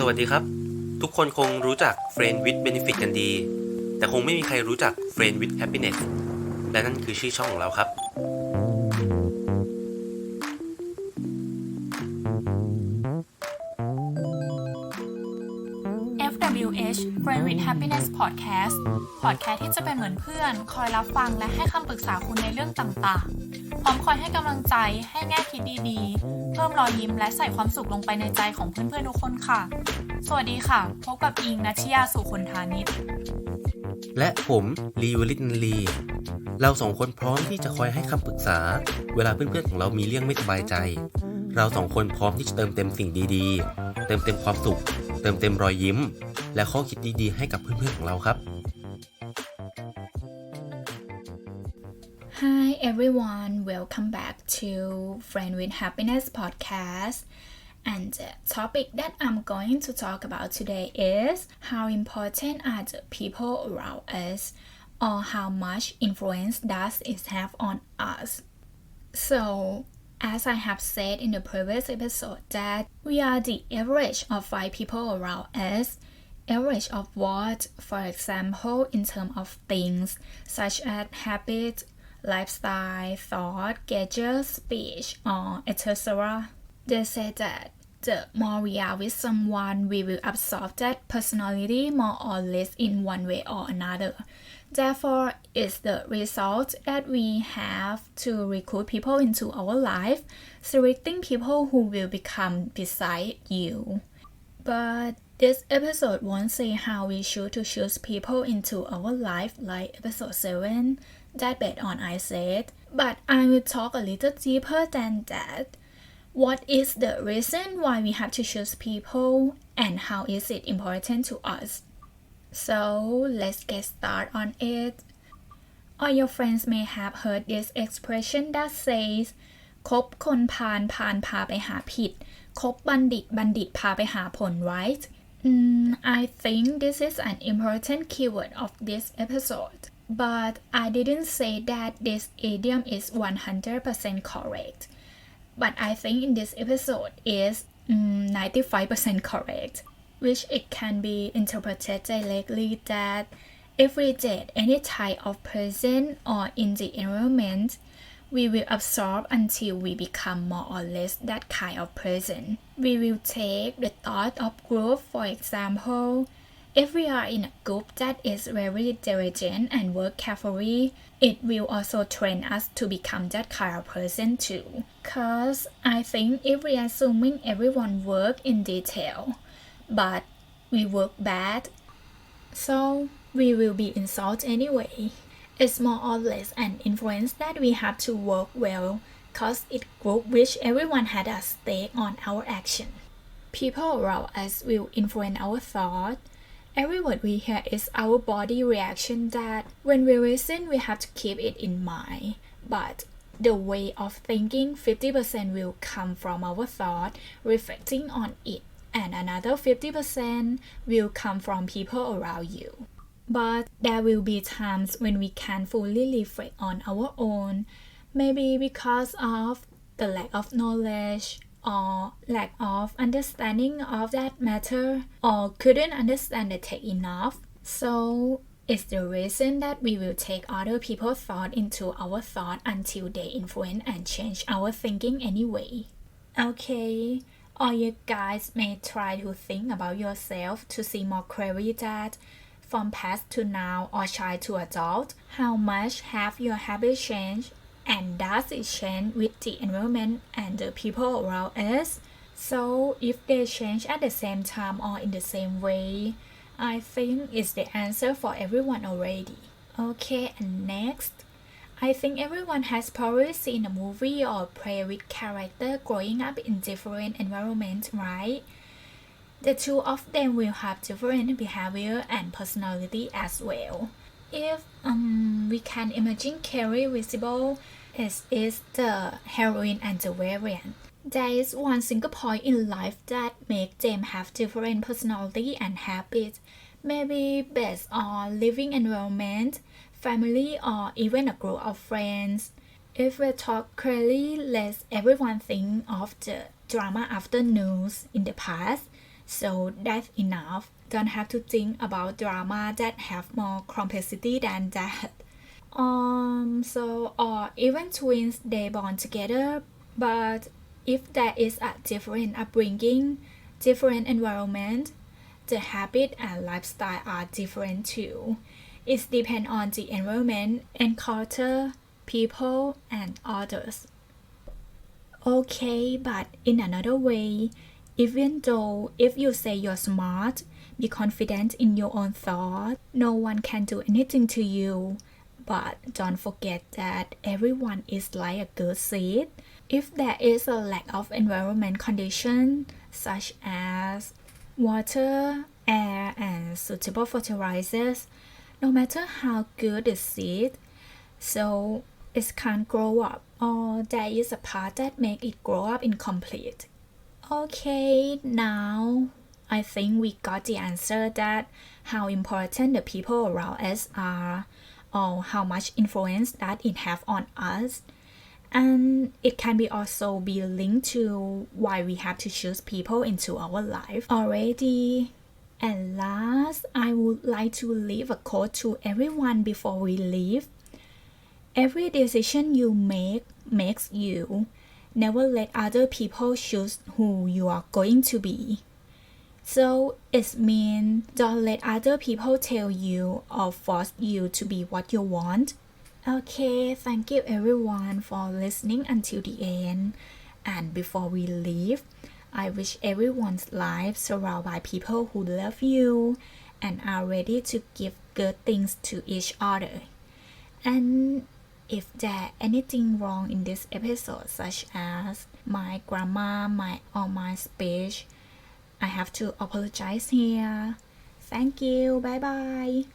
สวัสดีครับทุกคนคงรู้จัก Friend with Benefit กันดีแต่คงไม่มีใครรู้จัก Friend with Happiness และนั่นคือชื่อช่องของเราครับ FWH Friend with Happiness Podcast ที่จะเป็นเหมือนเพื่อนคอยรับฟังและให้คำปรึกษาคุณในเรื่องต่างๆพร้อมคอยให้กำลังใจให้แง่คิดดีๆเพิ่มรอยยิ้มและใส่ความสุขลงไปในใจของเพื่อนๆทุกคนค่ะสวัสดีค่ะพบกับอิงนัชยาสุคนธานิชและผมลีวลิตนลีเราสองคนพร้อมที่จะคอยให้คำปรึกษาเวลาเพื่อนๆของเรามีเรื่องไม่สบายใจเราสองคนพร้อมที่จะเติมเต็มสิ่งดีๆเติมเต็มความสุขเติมเต็มรอยยิ้มและข้อคิดดีๆให้กับเพื่อนๆของเราครับ Hi everyone, welcome back to Friend with Happiness podcast. And the topic that I'm going to talk about today is how important are the people around us, or how much influence does it have on us. So, as I have said in the previous episode that we are the average of 5 people around us. Average of what? For example, in terms of things such as habits, lifestyle, thought, gadgets, speech, or etc. They say that the more we are with someone, we will absorb that personality more or less in one way or another. Therefore, it's the result that we have to recruit people into our life, selecting people who will become beside you. But this episode won't say how we should to choose people into our life like episode 7 that bet on I said, but I will talk a little deeper than that. What is the reason why we have to choose people and how is it important to us? So let's get started on it. All your friends may have heard this expression that says คบคนพาลพาไปหาผิดคบบัณฑิตพาไปหาผล right? I think this is an important keyword of this episode, but I didn't say that this idiom is 100% correct. But I think in this episode is 95% correct, which it can be interpreted directly that if we date any type of person or in the environment, we will absorb until we become more or less that kind of person. We will take the thought of group, for example. If we are in a group that is very diligent and work carefully, it will also train us to become that kind of person too. Cause I think if we are assuming everyone work in detail, but we work bad, so we will be insulted anyway. It's more or less an influence that we have to work well cause it group which everyone had a stake on our action. People around us will influence our thought. Every word we hear is our body reaction that when we listen we have to keep it in mind. But the way of thinking 50% will come from our thought reflecting on it and another 50% will come from people around you. But there will be times when we can't fully reflect on our own, maybe because of the lack of knowledge or lack of understanding of that matter or couldn't understand the text enough. So it's the reason that we will take other people's thought into our thought until they influence and change our thinking anyway. Okay, or you guys may try to think about yourself to see more clearly that from past to now or child to adult, how much have your habits changed and does it change with the environment and the people around us? So if they change at the same time or in the same way, I think it's the answer for everyone already. Okay, and next, I think everyone has probably seen a movie or play with character growing up in different environments, right? The two of them will have different behavior and personality as well. If we can imagine Carrie visible as is the heroine and the variant. There is one single point in life that makes them have different personality and habits, maybe based on living environment, family, or even a group of friends. If we talk clearly, let everyone think of the drama after news in the past. So that's enough. Don't have to think about drama that have more complexity than that. Or even twins, they born together, but if there is a different upbringing, different environment, the habit and lifestyle are different too. It depends on the environment and culture, people, and others. Okay, but in another way, even though if you say you're smart, be confident in your own thought, no one can do anything to you. But don't forget that everyone is like a good seed. If there is a lack of environment condition such as water, air, and suitable fertilizers, no matter how good the seed, so it can't grow up, or there is a part that make it grow up incomplete. Okay, now I think we got the answer that how important the people around us are, or how much influence that it have on us. And it can be also be linked to why we have to choose people into our life already. And last, I would like to leave a quote to everyone before we leave. Every decision you make makes you. Never let other people choose who you are going to be. So it means don't let other people tell you or force you to be what you want. Okay, thank you everyone for listening until the end. And before we leave, I wish everyone's life surrounded by people who love you and are ready to give good things to each other. And if there anything wrong in this episode, such as my grammar, my speech, I have to apologize here. Thank you. Bye bye.